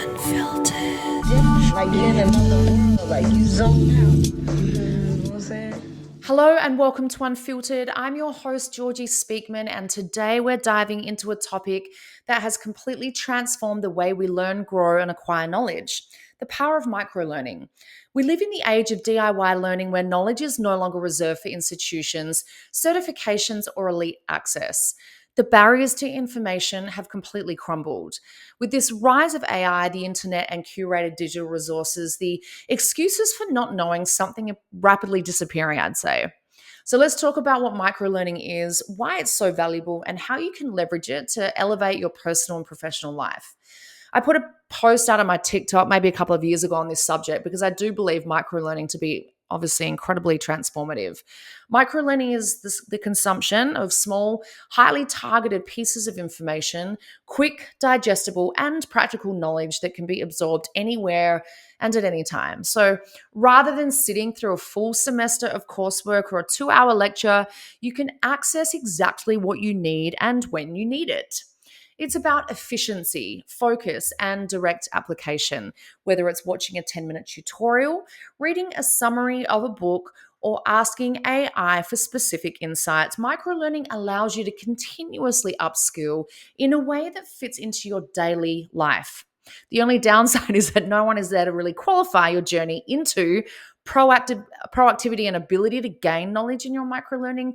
Unfiltered. Like you're in another world, like you zoned out. You know what I'm saying? Hello and welcome to Unfiltered. I'm your host, Georgii Speakman, and today we're diving into a topic that has completely transformed the way we learn, grow, and acquire knowledge: the power of microlearning. We live in the age of DIY learning where knowledge is no longer reserved for institutions, certifications, or elite access. The barriers to information have completely crumbled. With this rise of AI, the internet, and curated digital resources, the excuses for not knowing something are rapidly disappearing, I'd say. So let's talk about what microlearning is, why it's so valuable, and how you can leverage it to elevate your personal and professional life. I put a post out on my TikTok maybe a couple of years ago on this subject because I do believe microlearning to be obviously incredibly transformative. Microlearning is the consumption of small, highly targeted pieces of information, quick, digestible, and practical knowledge that can be absorbed anywhere and at any time. So rather than sitting through a full semester of coursework or a 2-hour lecture, you can access exactly what you need and when you need it. It's about efficiency, focus, and direct application, whether it's watching a 10-minute tutorial, reading a summary of a book, or asking AI for specific insights. Microlearning allows you to continuously upskill in a way that fits into your daily life. The only downside is that no one is there to really qualify your journey into proactivity and ability to gain knowledge in your microlearning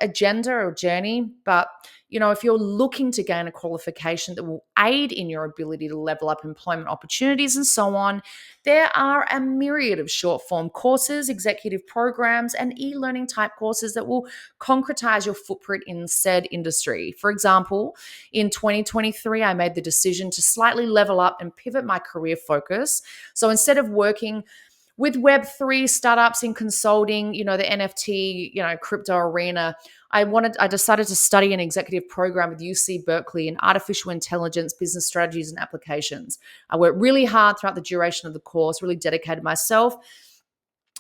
agenda or journey. But if you're looking to gain a qualification that will aid in your ability to level up employment opportunities and so on, there are a myriad of short form courses, executive programs, and e-learning type courses that will concretize your footprint in said industry. For example, in 2023, I made the decision to slightly level up and pivot my career focus. So instead of working with Web3 startups in consulting, the NFT, crypto arena, I decided to study an executive program with UC Berkeley in artificial intelligence, business strategies, and applications. I worked really hard throughout the duration of the course, really dedicated myself,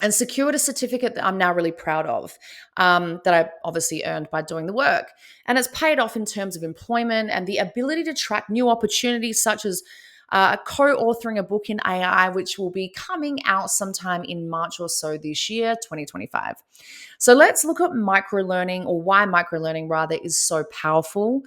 and secured a certificate that I'm now really proud of, that I obviously earned by doing the work. And it's paid off in terms of employment and the ability to track new opportunities, such as co-authoring a book in AI, which will be coming out sometime in March or so this year, 2025. So let's look at microlearning, or why microlearning rather is so powerful.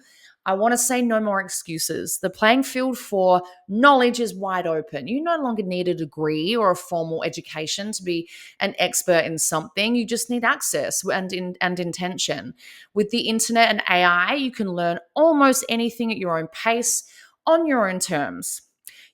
I want to say no more excuses. The playing field for knowledge is wide open. You no longer need a degree or a formal education to be an expert in something. You just need access and intention. With the internet and AI, you can learn almost anything at your own pace, on your own terms.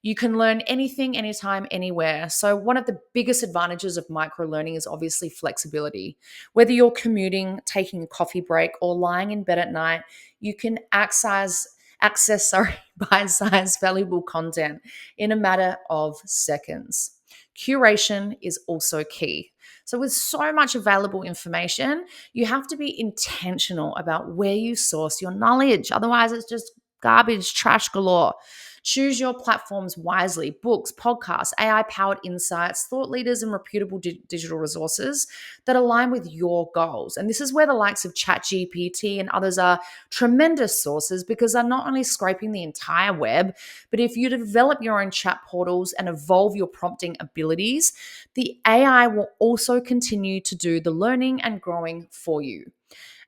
You can learn anything, anytime, anywhere. So one of the biggest advantages of microlearning is obviously flexibility. Whether you're commuting, taking a coffee break, or lying in bed at night, you can access bite-sized valuable content in a matter of seconds. Curation is also key. So with so much available information, you have to be intentional about where you source your knowledge. Otherwise, it's just garbage, trash galore. Choose your platforms wisely: books, podcasts, AI-powered insights, thought leaders, and reputable digital resources that align with your goals. And this is where the likes of ChatGPT and others are tremendous sources, because they're not only scraping the entire web, but if you develop your own chat portals and evolve your prompting abilities, the AI will also continue to do the learning and growing for you.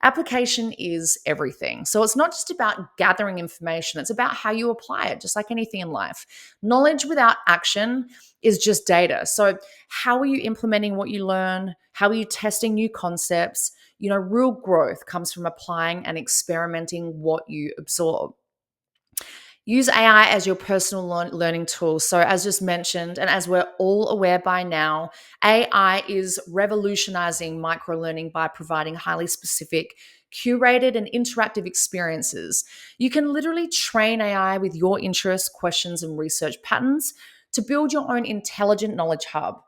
Application is everything. So it's not just about gathering information, it's about how you apply it, just like anything in life. Knowledge without action is just data. So how are you implementing what you learn? How are you testing new concepts? Real growth comes from applying and experimenting what you absorb. Use AI as your personal learning tool. So, as just mentioned, and as we're all aware by now, AI is revolutionizing microlearning by providing highly specific, curated, and interactive experiences. You can literally train AI with your interests, questions, and research patterns to build your own intelligent knowledge hub.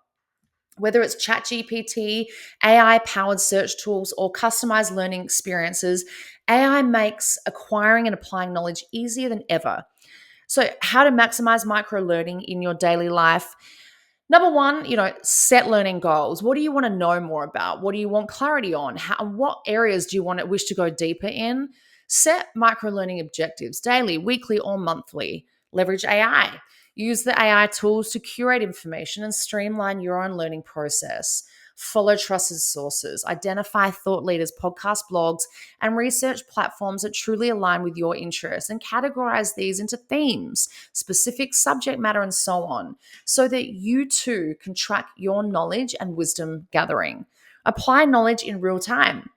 Whether it's ChatGPT, AI-powered search tools, or customized learning experiences, AI makes acquiring and applying knowledge easier than ever. So, how to maximize microlearning in your daily life? Number one, set learning goals. What do you want to know more about? What do you want clarity on? What areas do you wish to go deeper in? Set microlearning objectives daily, weekly, or monthly. Leverage AI. Use the AI tools to curate information and streamline your own learning process. Follow trusted sources, identify thought leaders, podcast blogs, and research platforms that truly align with your interests, and categorize these into themes, specific subject matter, and so on, so that you too can track your knowledge and wisdom gathering. Apply knowledge in real time.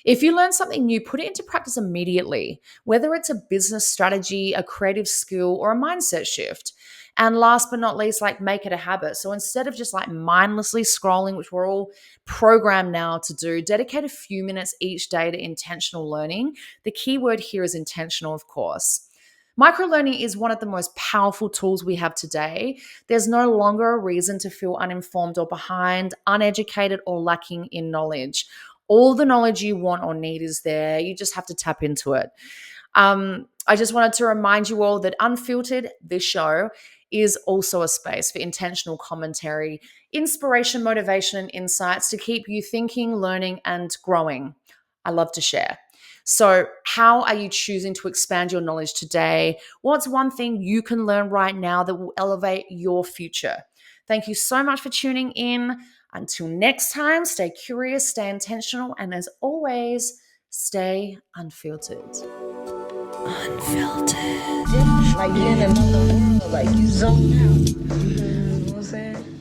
If you learn something new, put it into practice immediately, whether it's a business strategy, a creative skill, or a mindset shift. And last but not least, like make it a habit. So instead of just like mindlessly scrolling, which we're all programmed now to do, dedicate a few minutes each day to intentional learning. The key word here is intentional, of course. Microlearning is one of the most powerful tools we have today. There's no longer a reason to feel uninformed or behind, uneducated, or lacking in knowledge. All the knowledge you want or need is there. You just have to tap into it. I just wanted to remind you all that Unfiltered, this show, is also a space for intentional commentary, inspiration, motivation, and insights to keep you thinking, learning, and growing. I love to share. So, how are you choosing to expand your knowledge today? What's one thing you can learn right now that will elevate your future? Thank you so much for tuning in. Until next time, stay curious, stay intentional, and as always, stay unfiltered. Unfiltered. Like you're in another world, like you zone out. You know what I'm saying?